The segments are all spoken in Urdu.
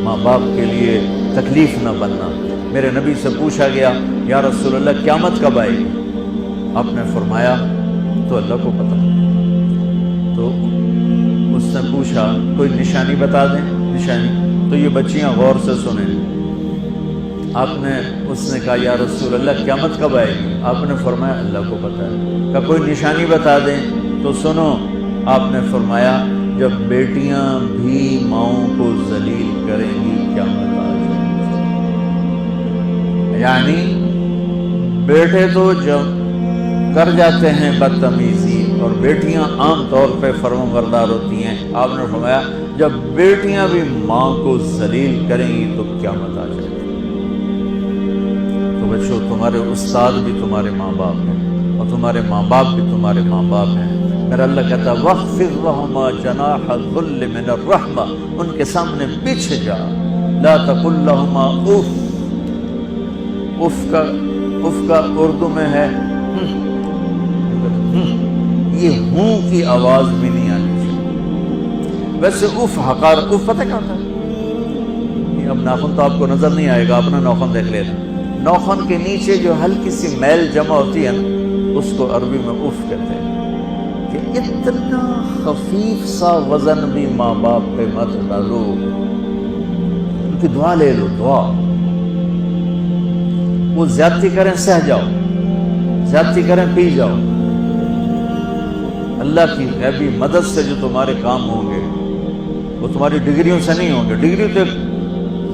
ماں باپ کے لیے تکلیف نہ بننا۔ میرے نبی سے پوچھا گیا یا رسول اللہ قیامت کب آئے گی؟ آپ نے فرمایا تو اللہ کو پتہ۔ تو اس نے پوچھا کوئی نشانی بتا دیں، نشانی؟ تو یہ بچیاں غور سے سنیں۔ اس نے کہا یا رسول اللہ قیامت کب آئے گی؟ آپ نے فرمایا اللہ کو پتہ ہے۔ کہا کوئی نشانی بتا دیں؟ تو سنو، آپ نے فرمایا جب بیٹیاں بھی ماؤں کو ذلیل کریں گی قیامت آ جائے گی۔ یعنی بیٹے تو جب کر جاتے ہیں بدتمیزی اور بیٹیاں عام طور پہ فرمانبردار ہوتی ہیں، آپ نے فرمایا جب بیٹیاں بھی ماں کو ذلیل کریں گی تو قیامت آ جائے گی۔ تو بچوں، تمہارے استاد بھی تمہارے ماں باپ ہیں اور تمہارے ماں باپ بھی تمہارے ماں باپ ہیں۔ میرا اللہ کہتا ہے وَاخْفِضْ لَهُمَا جَنَاحَ الذُّلِّ مِنَ الرَّحْمَةِ، ان کے سامنے بچھ جا، لا تقل لهما اف کا اردو میں ہے یہ ہوں کی آواز بھی نہیں آنی چاہیے۔ ویسے اف حقار، اف پتہ کیا ہوتا ہے؟ اب ناخن تو آپ کو نظر نہیں آئے گا، اپنا ناخن دیکھ لینا، ناخن کے نیچے جو ہلکی سی میل جمع ہوتی ہے نا، اس کو عربی میں اف کہتے ہیں۔ کہ اتنا خفیف سا وزن بھی ماں باپ پہ مت ڈالو، ان کی دعا لے لو، دعا۔ وہ زیادتی کریں سہ جاؤ، زیادتی کریں پی جاؤ، اللہ کی غیبی مدد سے جو تمہارے کام ہوں گے وہ تمہاری ڈگریوں سے نہیں ہوں گے۔ ڈگری تو ایک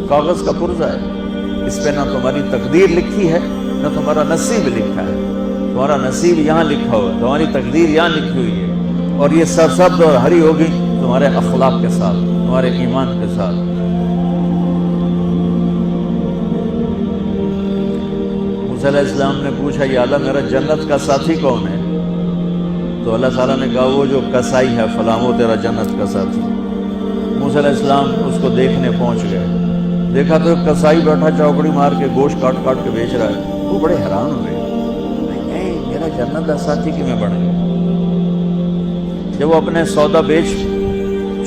کاغذ کا پرزہ ہے، اس پہ نہ تمہاری تقدیر لکھی ہے نہ تمہارا نصیب لکھا ہے۔ تمہارا نصیب یہاں لکھا ہوا ہے، تمہاری تقدیر یہاں لکھی ہوئی ہے، اور یہ سرسبز اور ہری ہوگی تمہارے اخلاق کے ساتھ، تمہارے ایمان کے ساتھ۔ موسیٰ علیہ السلام نے پوچھا یا اللہ میرا جنت کا ساتھی کون ہے؟ تو اللہ تعالیٰ نے کہا وہ جو کسائی ہے فلاں، وہ تیرا جنت کا ساتھی۔ موسیٰ علیہ السلام اس کو دیکھنے پہنچ گئے، دیکھا تو ایک کسائی بیٹھا چوکڑی مار کے گوشت کاٹ کاٹ کے بیچ رہا ہے۔ وہ بڑے حیران ہوئے، میرا جنت کا ساتھی کیوں بڑھ گیا؟ جب وہ اپنے سودا بیچ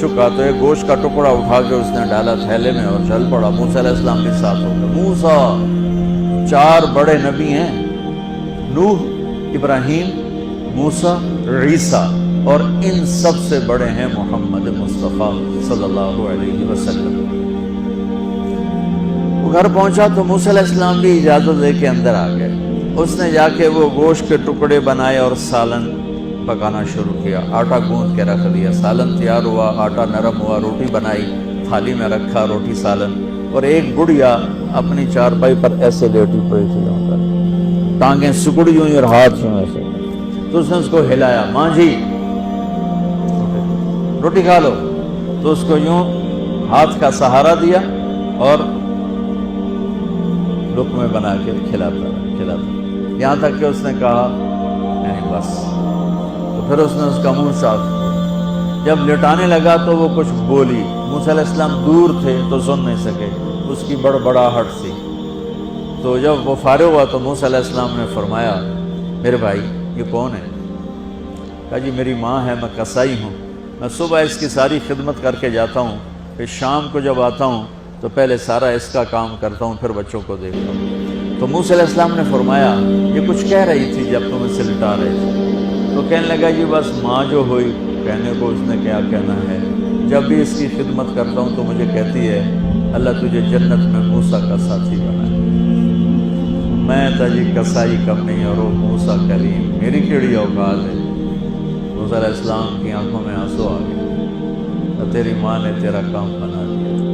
چکا تو ایک گوشت کا ٹکڑا اٹھا کے اس نے ڈالا تھیلے میں اور چل پڑا۔ موسیٰ علیہ السلام بھی ساتھ ہو گئے۔ موسیٰ، 4 بڑے نبی ہیں، نوح، ابراہیم، موسیٰ، عیسیٰ، اور ان سب سے بڑے ہیں محمد مصطفیٰ صلی اللہ علیہ وسلم۔ وہ گھر پہنچا تو موسیٰ علیہ السلام بھی اجازت دے کے اندر آ گئے۔ اس نے جا کے وہ گوشت کے ٹکڑے بنائے اور سالن پکانا شروع کیا، آٹا گوندھ کے رکھ دیا، سالن تیار ہوا، آٹا نرم ہوا، روٹی بنائی، تھالی میں رکھا روٹی سالن، اور ایک گڑیا اپنی چارپائی پر ایسے لیٹی پڑی تھی، ٹانگیں سکڑی ہوئی اور ہاتھ یوں ایسے۔ تو اس نے اس کو ہلایا، ماں جی روٹی کھا لو۔ تو اس کو یوں ہاتھ کا سہارا دیا اور لقمے بنا کے کھلاتا یہاں تک کہ اس نے کہا نہیں بس۔ تو پھر اس نے اس کا منہ صاف کیا۔ جب لٹانے لگا تو وہ کچھ بولی، موسیٰ علیہ السلام دور تھے تو سن نہیں سکے، اس کی بڑبڑاہٹ سی۔ تو جب وہ فارغ ہوا تو موسیٰ علیہ السلام نے فرمایا میرے بھائی یہ کون ہے؟ کہا جی میری ماں ہے، میں کسائی ہوں، میں صبح اس کی ساری خدمت کر کے جاتا ہوں، پھر شام کو جب آتا ہوں تو پہلے سارا اس کا کام کرتا ہوں، پھر بچوں کو دیکھتا ہوں۔ تو موسیٰ علیہ السلام نے فرمایا یہ کچھ کہہ رہی تھی جب تم اسے لٹا رہے تھے؟ تو کہنے لگا جی بس ماں جو ہوئی، کہنے کو اس نے کیا کہنا ہے، جب بھی اس کی خدمت کرتا ہوں تو مجھے کہتی ہے اللہ تجھے جنت میں موسیٰ کا ساتھی بنائے۔ میں تجھی کسائی کم نہیں اور وہ موسیٰ کلیم، میری کیڑی اوقات ہے۔ موسیٰ علیہ السلام کی آنکھوں میں آنسو آ گئے، تیری ماں نے تیرا کام بنا دیا۔